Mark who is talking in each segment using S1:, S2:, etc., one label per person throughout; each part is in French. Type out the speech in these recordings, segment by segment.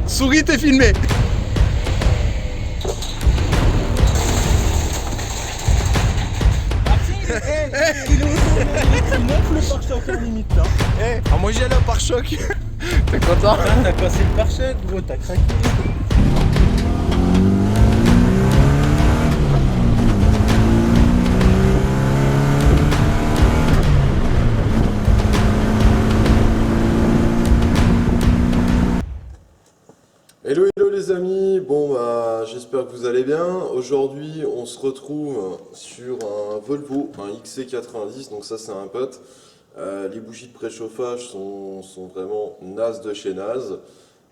S1: Souris, t'es filmé.
S2: Tu montes le pare-choc en limite là.
S1: Moi j'ai le pare-choc. T'es content?
S2: T'as cassé le pare-choc, gros, t'as craqué.
S3: Hello hello les amis, bon bah j'espère que vous allez bien. Aujourd'hui on se retrouve sur un Volvo, un XC90, donc ça c'est un pote. Les bougies de préchauffage sont vraiment nazes de chez naze.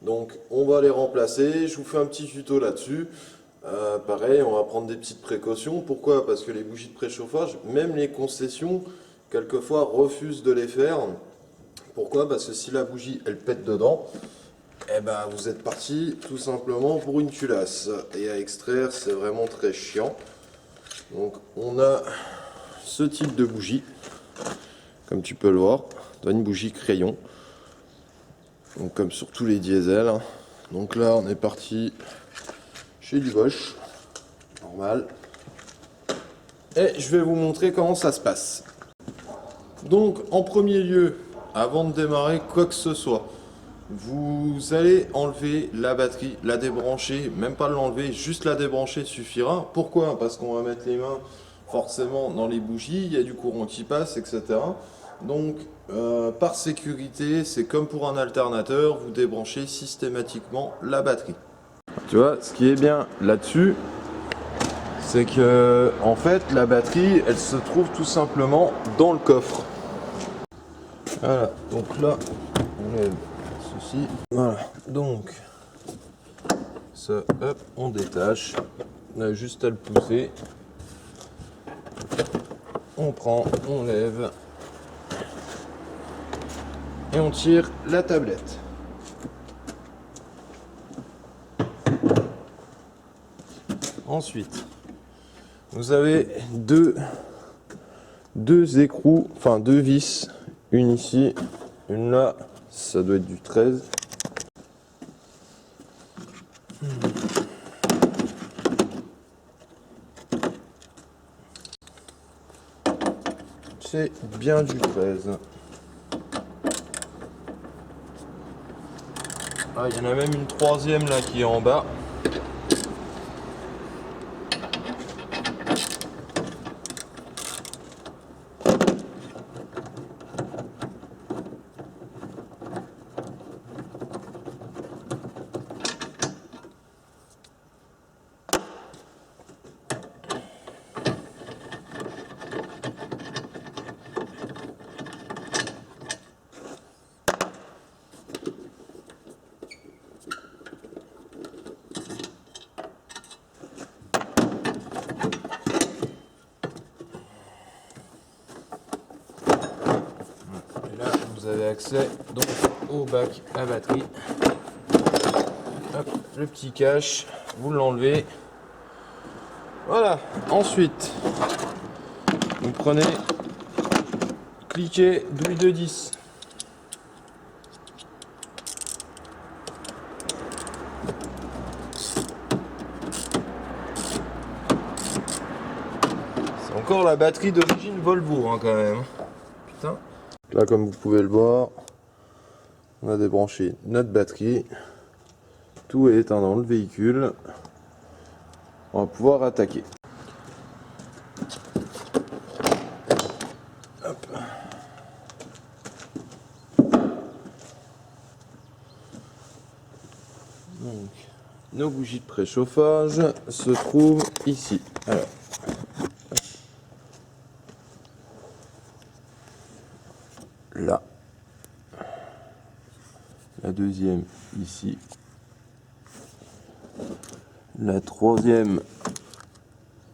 S3: Donc on va les remplacer, je vous fais un petit tuto là-dessus. Pareil, on va prendre des petites précautions. Pourquoi? Parce que les bougies de préchauffage, même les concessions, quelquefois refusent de les faire. Pourquoi? Parce que si la bougie elle pète dedans, eh ben vous êtes parti tout simplement pour une culasse. Et à extraire c'est vraiment très chiant. Donc on a ce type de bougie, comme tu peux le voir, une bougie crayon. Donc comme sur tous les diesels. Donc là on est parti chez du Bosch, normal. Et je vais vous montrer comment ça se passe. Donc en premier lieu, avant de démarrer quoi que ce soit, vous allez enlever la batterie, la débrancher, même pas l'enlever, juste la débrancher suffira. Pourquoi? Parce qu'on va mettre les mains forcément dans les bougies, il y a du courant qui passe, etc. Donc par sécurité, c'est comme pour un alternateur, vous débranchez systématiquement la batterie. Tu vois, ce qui est bien là-dessus, c'est que en fait la batterie, elle se trouve tout simplement dans le coffre. Voilà, donc là, on lève ceci. Voilà, donc ça, hop, on détache. On a juste à le pousser. On prend, on lève et on tire la tablette. Ensuite, vous avez deux écrous, enfin deux vis, une ici, une là, ça doit être du 13. C'est bien du 13. Ah, il y en a même une troisième là qui est en bas. Vous avez accès donc au bac à batterie. Hop, le petit cache, vous l'enlevez. Voilà, ensuite vous prenez, cliquez douille de 10. C'est encore la batterie d'origine Volvo hein, quand même. Putain. Là, comme vous pouvez le voir, on a débranché notre batterie. Tout est éteint dans le véhicule. On va pouvoir attaquer. Hop. Donc, nos bougies de préchauffage se trouvent ici. Alors, là. La deuxième ici. La troisième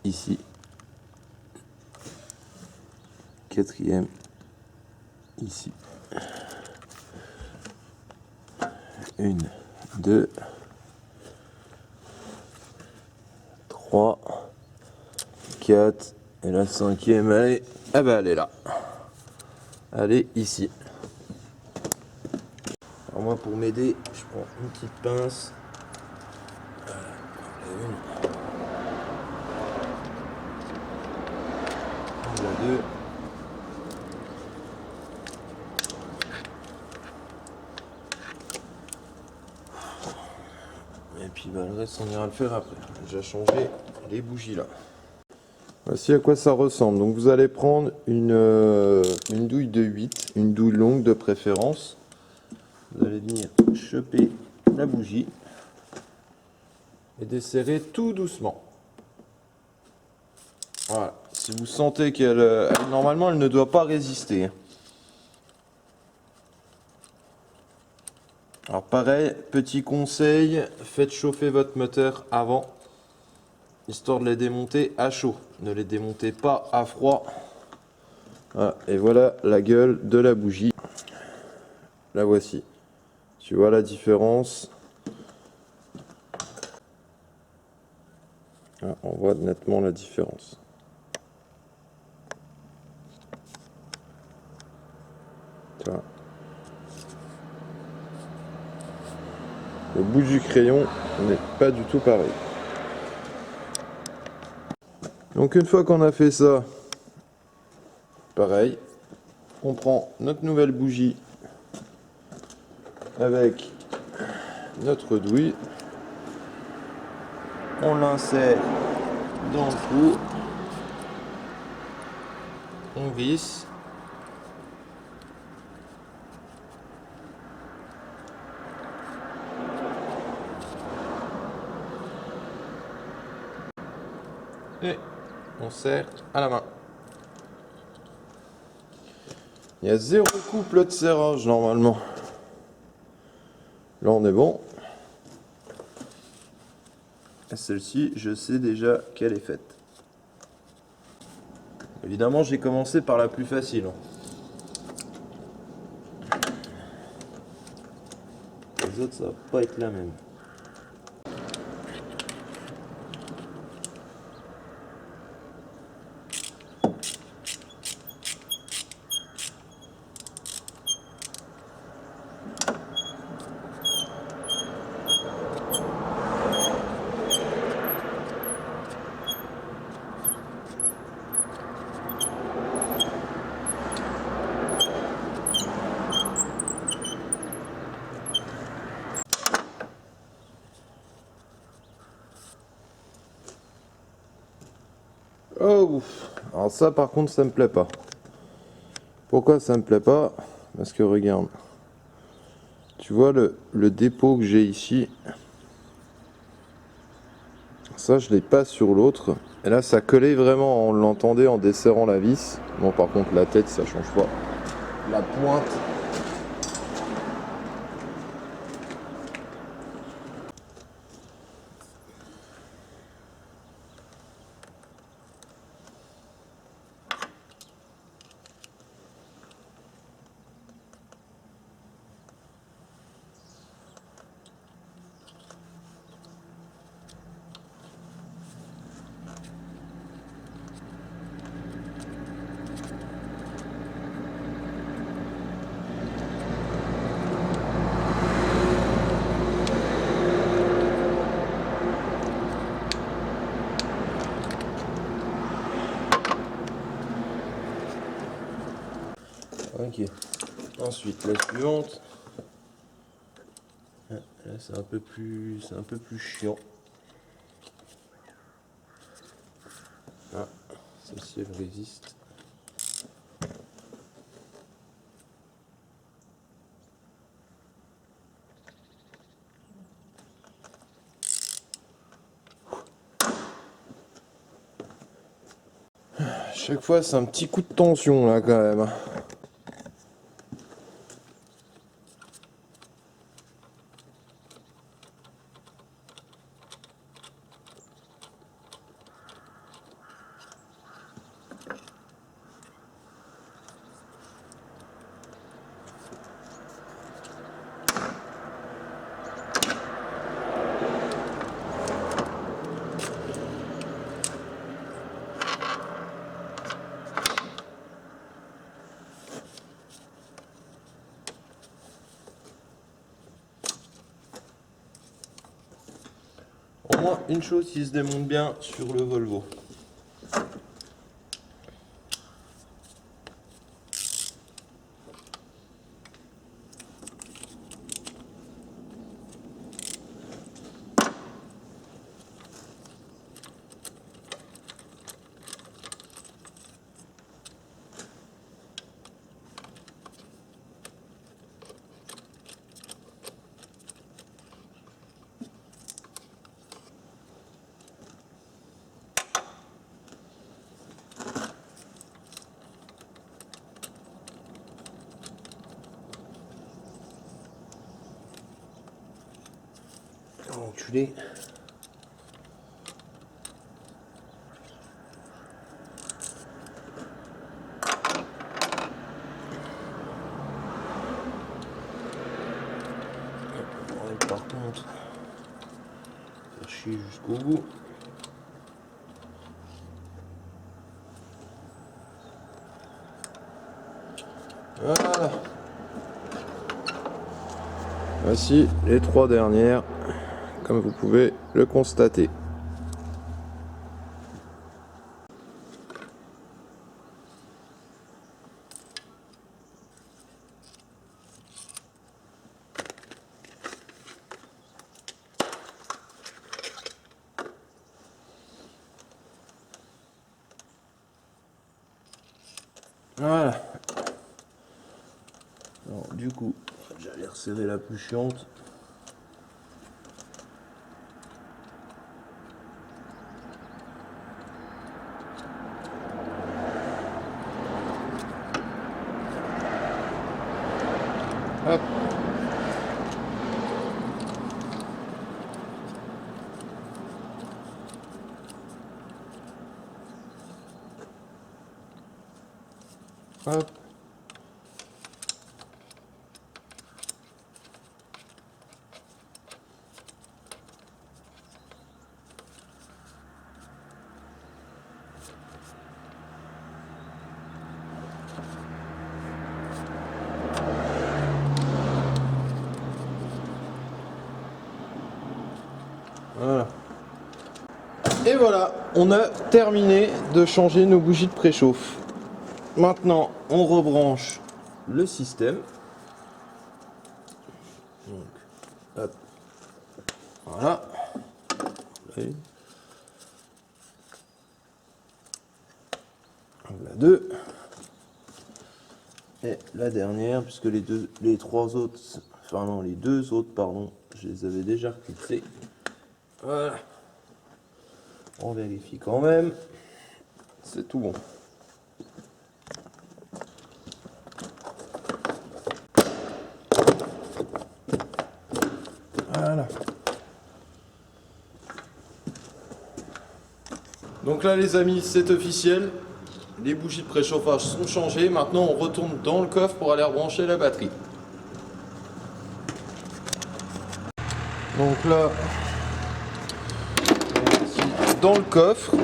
S3: ici. Quatrième ici. 1, 2, 3, 4. Et la cinquième, allez, ah bah elle est là. Elle est ici. Alors moi pour m'aider, je prends une petite pince. Voilà, la deux. Et puis bah, le reste on ira le faire après. J'ai déjà changé les bougies là. Voici à quoi ça ressemble. Donc vous allez prendre une douille de 8, une douille longue de préférence. Vous allez venir choper la bougie et desserrer tout doucement. Voilà. Si vous sentez qu'elle, normalement elle ne doit pas résister. Alors pareil, petit conseil, faites chauffer votre moteur avant, histoire de les démonter à chaud. Ne les démontez pas à froid. Voilà. Et voilà la gueule de la bougie. La voici. Tu vois la différence? Ah, on voit nettement la différence. Tu vois. Le bout du crayon n'est pas du tout pareil. Donc une fois qu'on a fait ça, pareil, on prend notre nouvelle bougie avec notre douille, on l'insère dans le trou, on visse, et on serre à la main. Il y a 0 couple de serrage normalement. Là on est bon. Et celle-ci, je sais déjà qu'elle est faite. Évidemment, j'ai commencé par la plus facile. Les autres, ça va pas être la même. Oh ouf. Alors ça par contre ça me plaît pas. Pourquoi ça me plaît pas? Parce que regarde. Tu vois le dépôt que j'ai ici. Ça je l'ai pas sur l'autre. Et là ça collait vraiment, on l'entendait en desserrant la vis. Bon par contre la tête ça change pas. La pointe. Ok. Ensuite, la suivante. Là, c'est un peu plus chiant. Ah, celle-ci, elle résiste. Chaque fois, c'est un petit coup de tension là quand même. une chose qui se démonte bien sur le Volvo. Enculé. Par contre, faire chier jusqu'au bout. Voilà. Voici les 3 dernières, comme vous pouvez le constater. Voilà. Alors, du coup, j'allais resserrer la plus chiante. Hop. Hop. Voilà. Et voilà, on a terminé de changer nos bougies de préchauffe. Maintenant, on rebranche le système. Donc, hop. Voilà. Et la 2. Et la dernière, puisque les deux autres, pardon, je les avais déjà recliqués. Voilà. On vérifie quand même. C'est tout bon. Voilà. Donc là les amis, c'est officiel. Les bougies de préchauffage sont changées. Maintenant on retourne dans le coffre pour aller rebrancher la batterie. Donc là, dans le coffre,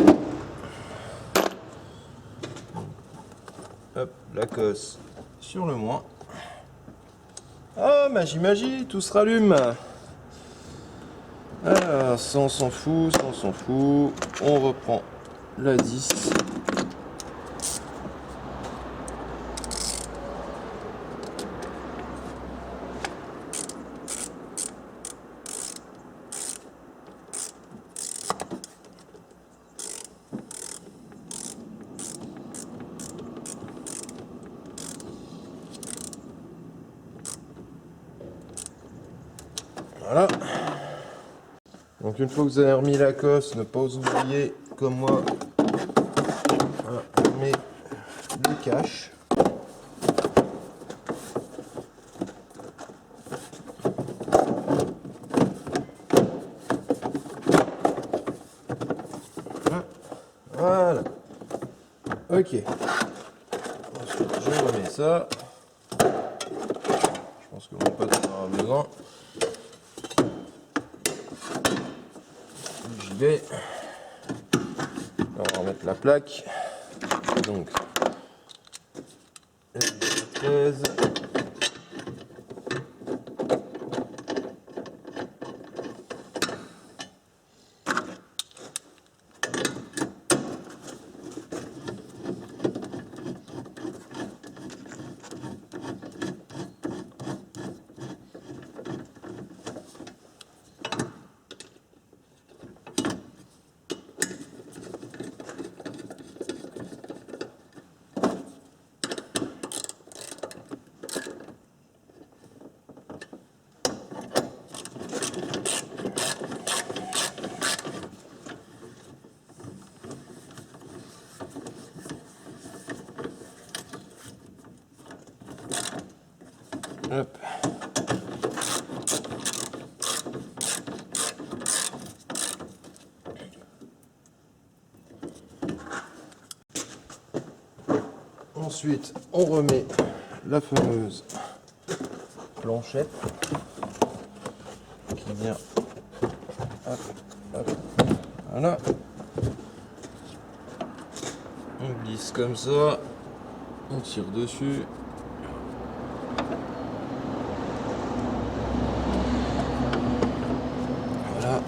S3: hop, la cosse sur le moins. Ah, magie, tout se rallume. Alors, ça on s'en fout, On reprend la 10. Voilà. Donc une fois que vous avez remis la cosse, ne pas vous oublier, comme moi, voilà, on met le cache. Voilà. Ok. Ensuite, je remets ça. Je pense que mon pote en aura besoin. J'y vais. On va remettre la plaque. Donc, 13. Hop. Ensuite, on remet la fameuse planchette qui vient. Hop, hop, voilà. On glisse comme ça, on tire dessus. Voilà.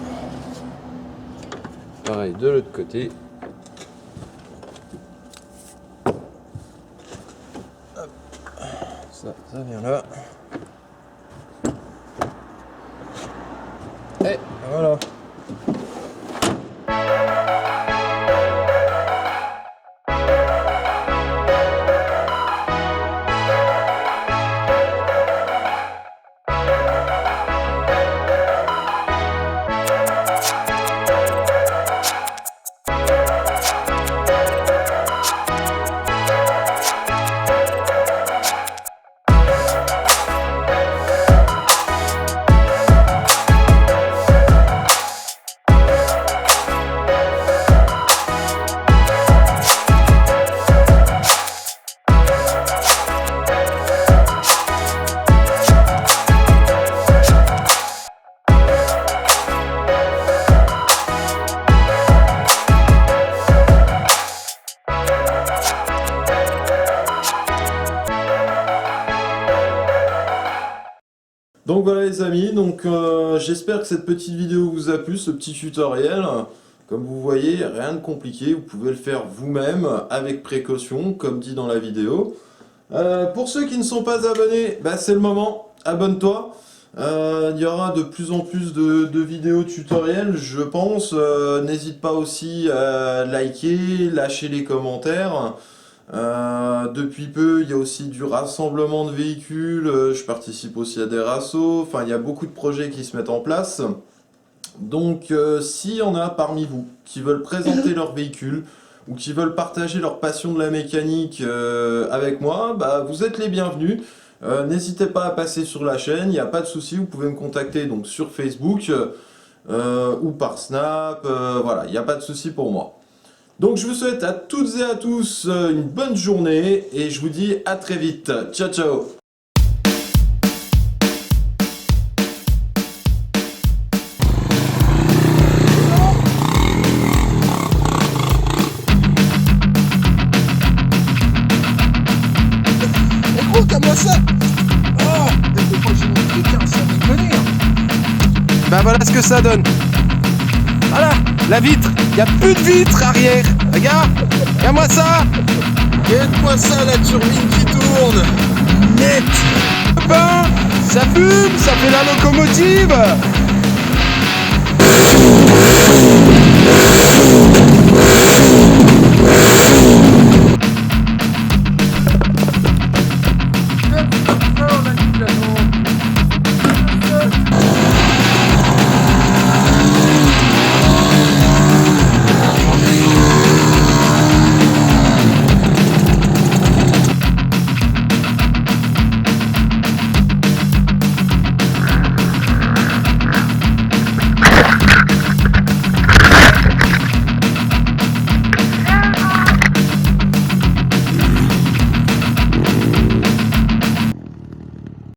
S3: Pareil de l'autre côté. Hop. Ça vient là. Et voilà. Donc voilà les amis, j'espère que cette petite vidéo vous a plu, ce petit tutoriel. Comme vous voyez, rien de compliqué, vous pouvez le faire vous-même avec précaution, comme dit dans la vidéo. Pour ceux qui ne sont pas abonnés, c'est le moment, abonne-toi. Il y aura de plus en plus de vidéos tutoriels, je pense. N'hésite pas aussi à liker, lâcher les commentaires. Depuis peu, il y a aussi du rassemblement de véhicules, je participe aussi à des rassos, enfin il y a beaucoup de projets qui se mettent en place. Donc s'il y en a parmi vous qui veulent présenter leur véhicule ou qui veulent partager leur passion de la mécanique avec moi, vous êtes les bienvenus. N'hésitez pas à passer sur la chaîne, il n'y a pas de souci, vous pouvez me contacter donc sur Facebook ou par Snap, voilà, il n'y a pas de souci pour moi. Donc je vous souhaite à toutes et à tous une bonne journée et je vous dis à très vite. Ciao ciao.
S1: Regarde-moi ça. Oh, mais pourquoi j'ai mis le putain, ça déconne. Voilà ce que ça donne. Voilà, la vitre, il n'y a plus de vitre arrière. Regarde-moi ça. Regarde-moi ça, la turbine qui tourne. Net. Ça fume, ça fait la locomotive.